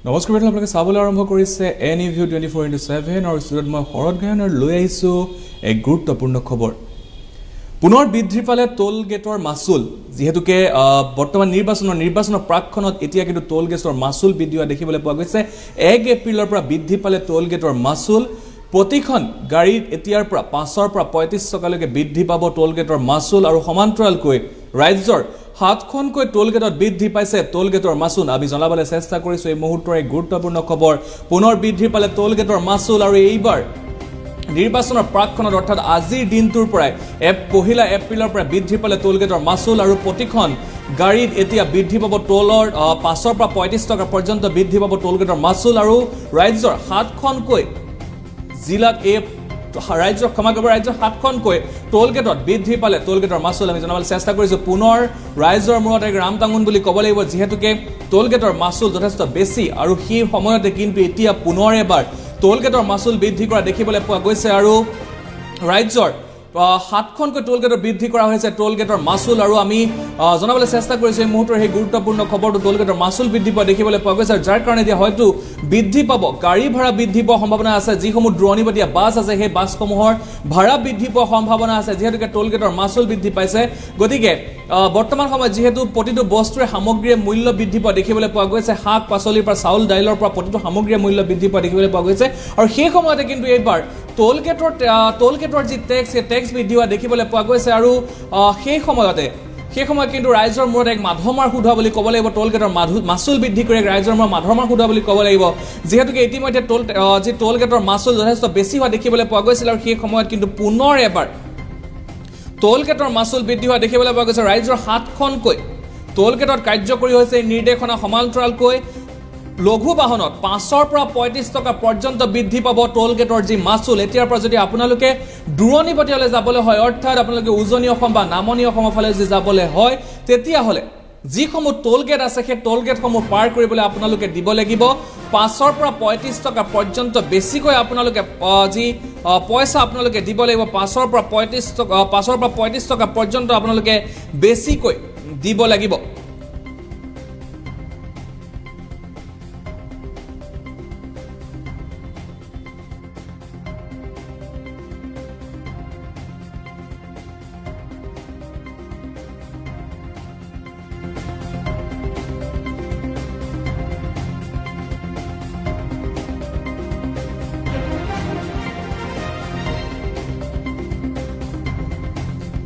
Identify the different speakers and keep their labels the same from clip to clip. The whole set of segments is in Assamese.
Speaker 1: নমস্কাৰ বাইদেউ, আপোনালোকে চাবলৈ আৰম্ভ কৰিছে NEView 24/7 আৰু ষ্টুডিঅ'ত মই শৰৎ গায়নৰ লৈ আহিছোঁ এক গুৰুত্বপূৰ্ণ খবৰ। পুনৰ বৃদ্ধি পালে টোল গেটৰ মাচুল। যিহেতুকে বৰ্তমান নিৰ্বাচনৰ প্ৰাকখনত এতিয়া কিন্তু টোল গেটৰ মাচুল বৃদ্ধি হোৱা দেখিবলৈ পোৱা গৈছে। 1 এপ্ৰিলৰ পৰা বৃদ্ধি পালে টোল গেটৰ মাচুল। প্ৰতিখন গাড়ীত এতিয়াৰ পৰা 5ৰ পৰা 35 টকালৈকে বৃদ্ধি পাব টোল গেটৰ মাচুল আৰু সমান্তৰালকৈ ৰাজ্যৰ 7খনকৈ টোল গেটত বৃদ্ধি পাইছে টোল গেটৰ মাচুল। আমি জনাবলৈ চেষ্টা কৰিছোঁ এই মুহূৰ্তৰ এক গুৰুত্বপূৰ্ণ খবৰ। পুনৰ বৃদ্ধি পালে টোল গেটৰ মাচুল আৰু এইবাৰ নিৰ্বাচনৰ প্ৰাকখনত অৰ্থাৎ আজিৰ দিনটোৰ পৰাই 1 এপ্ৰিলৰ পৰা বৃদ্ধি পালে টোল গেটৰ মাচুল আৰু প্ৰতিখন গাড়ীত এতিয়া বৃদ্ধি পাব টোলৰ 5ৰ পৰা 35 টকা পৰ্যন্ত বৃদ্ধি পাব টোল গেটৰ মাচুল আৰু ৰাজ্যৰ 7খনকৈ জিলাত ৰাজ্যৰ 7খনকৈ টোল গেটত বৃদ্ধি পালে টোল গেটৰ মাচুল। আমি জনাবলৈ চেষ্টা কৰিছোঁ পুনৰ ৰাইজৰ মূৰত এক ৰামটাঙোন বুলি ক'ব লাগিব, যিহেতুকে টোল গেটৰ মাচুল যথেষ্ট বেছি আৰু সেই সময়তে কিন্তু এতিয়া পুনৰ এবাৰ টোল গেটৰ মাচুল বৃদ্ধি কৰা দেখিবলৈ পোৱা গৈছে আৰু ৰাজ্যৰ 7খনকৈ টোল গেটত বৃদ্ধি কৰা হৈছে টোল গেটৰ মাচুল আৰু আমি জনাবলৈ চেষ্টা কৰিছোঁ এই মুহূৰ্তৰ সেই গুৰুত্বপূৰ্ণ খবৰটো টোল গেটৰ মাচুল বৃদ্ধি পোৱা দেখিবলৈ পোৱা গৈছে, যাৰ কাৰণে এতিয়া হয়তো বৃদ্ধি পাব গাড়ী ভাড়া বৃদ্ধি পোৱাৰ সম্ভাৱনা আছে। যিসমূহ দূৰণিবতীয়া বাছ আছে সেই বাছসমূহৰ ভাড়া বৃদ্ধি পোৱাৰ সম্ভাৱনা আছে, যিহেতুকে টোল গেটৰ মাচুল বৃদ্ধি পাইছে। গতিকে বৰ্তমান সময়ত যিহেতু প্ৰতিটো বস্তুৰে সামগ্ৰীৰ মূল্য বৃদ্ধি পোৱা দেখিবলৈ পোৱা গৈছে, শাক পাচলিৰ পৰা চাউল দাইলৰ পৰা প্ৰতিটো সামগ্ৰীৰ মূল্য বৃদ্ধি পোৱা দেখিবলৈ পোৱা গৈছে আৰু সেই সময়তে কিন্তু এইবাৰ টোল গেটৰ যি টেক্স সেই টেক্স বৃদ্ধি হোৱা দেখিবলৈ পোৱা গৈছে আৰু সেই সময়ত কিন্তু ৰাইজৰ মূৰত এক মাধমাৰ সুধা বুলি ক'ব লাগিব। টোল গেটৰ মাচুল বৃদ্ধি কৰি ৰাইজৰ মূৰত মাধমাৰ সুধা বুলি ক'ব লাগিব, যিহেতুকে ইতিমধ্যে টোল গেটৰ মাচুল যথেষ্ট বেছি হোৱা দেখিবলৈ পোৱা গৈছিল আৰু সেই সময়ত কিন্তু পুনৰ এবাৰ টোল গেটৰ মাচুল বৃদ্ধি হোৱা দেখিবলৈ পোৱা গৈছে। ৰাজ্যৰ 7খনকৈ টোল গেটত কাৰ্যকৰী হৈছে এই নিৰ্দেশনা সমান্তৰালকৈ লঘু বাহনত 5ৰ পৰা 35 টকা পৰ্যন্ত বৃদ্ধি পাব টোল গেটৰ যি মাচুল। এতিয়াৰ পৰা যদি আপোনালোকে দূৰণিবতীয়ালৈ যাবলৈ হয়, অৰ্থাৎ আপোনালোকে উজনি অসম বা নামনি অসমৰ ফালে যদি যাবলৈ হয়, তেতিয়াহ'লে যিসমূহ টোল গেট আছে সেই টোল গেটসমূহ পাৰ কৰিবলৈ আপোনালোকে দিব লাগিব 5ৰ পৰা 35 টকা পৰ্যন্ত বেছিকৈ আপোনালোকে যি পইচা আপোনালোকে দিব লাগিব 5ৰ পৰা 35 টকা পৰ্যন্ত আপোনালোকে বেছিকৈ দিব লাগিব।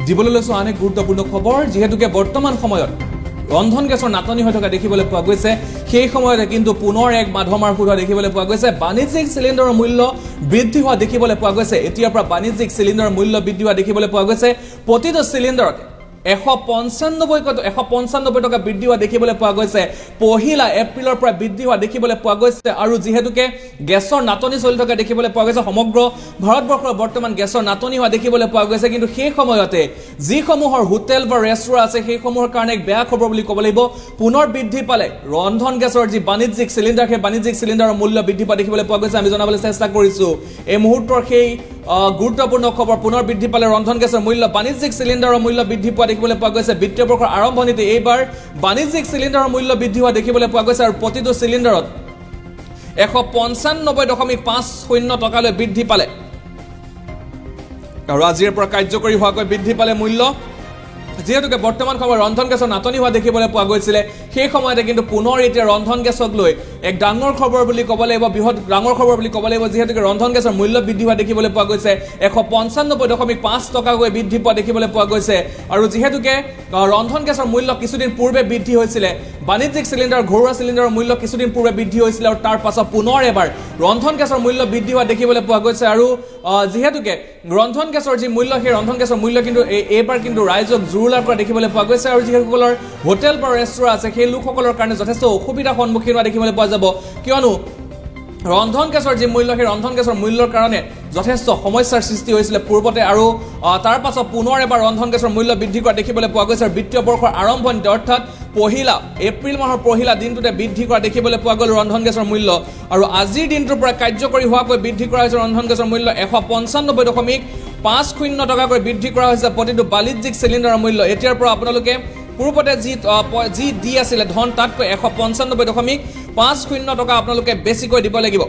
Speaker 1: দিবলৈ লৈছোঁ আন এক গুৰুত্বপূৰ্ণ খবৰ, যিহেতুকে বৰ্তমান সময়ত ৰন্ধন গেছৰ নাটনি হৈ থকা দেখিবলৈ পোৱা গৈছে। সেই সময়তে কিন্তু পুনৰ এক মাধমাৰ সুধা দেখিবলৈ পোৱা গৈছে। বাণিজ্যিক চিলিণ্ডাৰৰ মূল্য বৃদ্ধি হোৱা দেখিবলৈ পোৱা গৈছে। এতিয়াৰ পৰা বাণিজ্যিক চিলিণ্ডাৰৰ মূল্য বৃদ্ধি হোৱা দেখিবলৈ পোৱা গৈছে। প্ৰতিটো চিলিণ্ডাৰত 195 টকা বৃদ্ধি হোৱা দেখিবলৈ পোৱা গৈছে। 1 এপ্ৰিলৰ পৰা বৃদ্ধি হোৱা দেখিবলৈ পোৱা গৈছে আৰু যিহেতুকে গেছৰ নাটনি চলি থকা দেখিবলৈ পোৱা গৈছে, সমগ্ৰ ভাৰতবৰ্ষৰ বৰ্তমান গেছৰ নাটনি হোৱা দেখিবলৈ পোৱা গৈছে। কিন্তু সেই সময়তে যিসমূহৰ হোটেল বা ৰেষ্টুৰাঁ আছে সেইসমূহৰ কাৰণে এক বেয়া খবৰ বুলি ক'ব লাগিব। পুনৰ বৃদ্ধি পালে ৰন্ধন গেছৰ যি বাণিজ্যিক চিলিণ্ডাৰ সেই বাণিজ্যিক চিলিণ্ডাৰৰ মূল্য বৃদ্ধি পোৱা দেখিবলৈ পোৱা গৈছে। আমি জনাবলৈ চেষ্টা কৰিছোঁ এই মুহূৰ্তৰ সেই গুৰুত্বপূৰ্ণ খবৰ। পুনৰ বৃদ্ধি পালে ৰন্ধন গেছৰ মূল্য, বাণিজ্যিক চিলিণ্ডাৰৰ মূল্য বৃদ্ধি পোৱা দেখিবলৈ পোৱা গৈছে। বিত্তীয় বৰ্ষৰ আৰম্ভণিতে এইবাৰ বাণিজ্যিক চিলিণ্ডাৰৰ মূল্য বৃদ্ধি হোৱা দেখিবলৈ পোৱা গৈছে আৰু প্ৰতিটো চিলিণ্ডাৰত 195.50 টকালৈ বৃদ্ধি পালে আৰু আজিৰ পৰা কাৰ্যকৰী হোৱাকৈ বৃদ্ধি পালে মূল্য। যিহেতুকে বৰ্তমান সময়ত ৰন্ধন গেছৰ নাটনি হোৱা দেখিবলৈ পোৱা গৈছিলে, সেই সময়তে কিন্তু পুনৰ এতিয়া ৰন্ধন গেছক লৈ এক ডাঙৰ খবৰ বুলি ক'ব লাগিব, বৃহৎ ডাঙৰ খবৰ বুলি ক'ব লাগিব, যিহেতুকে ৰন্ধন গেছৰ মূল্য বৃদ্ধি হোৱা দেখিবলৈ পোৱা গৈছে। 195.5 টকাকৈ বৃদ্ধি পোৱা দেখিবলৈ পোৱা গৈছে আৰু যিহেতুকে ৰন্ধন গেছৰ মূল্য কিছুদিন পূৰ্বে বৃদ্ধি হৈছিলে, বাণিজ্যিক চিলিণ্ডাৰ ঘৰুৱা চিলিণ্ডাৰৰ মূল্য কিছুদিন পূৰ্বে বৃদ্ধি হৈছিলে আৰু তাৰ পাছত পুনৰ এবাৰ ৰন্ধন গেছৰ মূল্য বৃদ্ধি হোৱা দেখিবলৈ পোৱা গৈছে আৰু যিহেতুকে ৰন্ধন গেছৰ যি মূল্য সেই ৰন্ধন গেছৰ মূল্য কিন্তু এইবাৰ কিন্তু ৰাইজক জুৰুলাৰ পৰা দেখিবলৈ পোৱা গৈছে আৰু যিসকলৰ হোটেল বা ৰেষ্টুৰাঁ আছে সেই লোকসকলৰ কাৰণে যথেষ্ট অসুবিধাৰ সন্মুখীন হোৱা দেখিবলৈ পোৱা যাব, কিয়নো ৰন্ধন গেছৰ যি মূল্য সেই ৰন্ধন গেছৰ মূল্যৰ কাৰণে যথেষ্ট সমস্যাৰ সৃষ্টি হৈছিলে পূৰ্বতে আৰু তাৰ পাছত পুনৰ এবাৰ ৰন্ধন গেছৰ মূল্য বৃদ্ধি কৰা দেখিবলৈ পোৱা গৈছে। আৰু বিত্তীয় বৰ্ষৰ আৰম্ভণিতে অৰ্থাৎ এপ্ৰিল মাহৰ পহিলা দিনটোতে বৃদ্ধি কৰা দেখিবলৈ পোৱা গ'ল ৰন্ধন গেছৰ মূল্য আৰু আজিৰ দিনটোৰ পৰা কাৰ্যকৰী হোৱাকৈ বৃদ্ধি কৰা হৈছে ৰন্ধন গেছৰ মূল্য 195.50 টকাকৈ বৃদ্ধি কৰা হৈছে প্ৰতিটো বাণিজ্যিক চিলিণ্ডাৰৰ মূল্য। এতিয়াৰ পৰা আপোনালোকে পূৰ্বতে যি দি আছিলে ধন তাতকৈ 195.50 টকা আপোনালোকে বেছিকৈ দিব লাগিব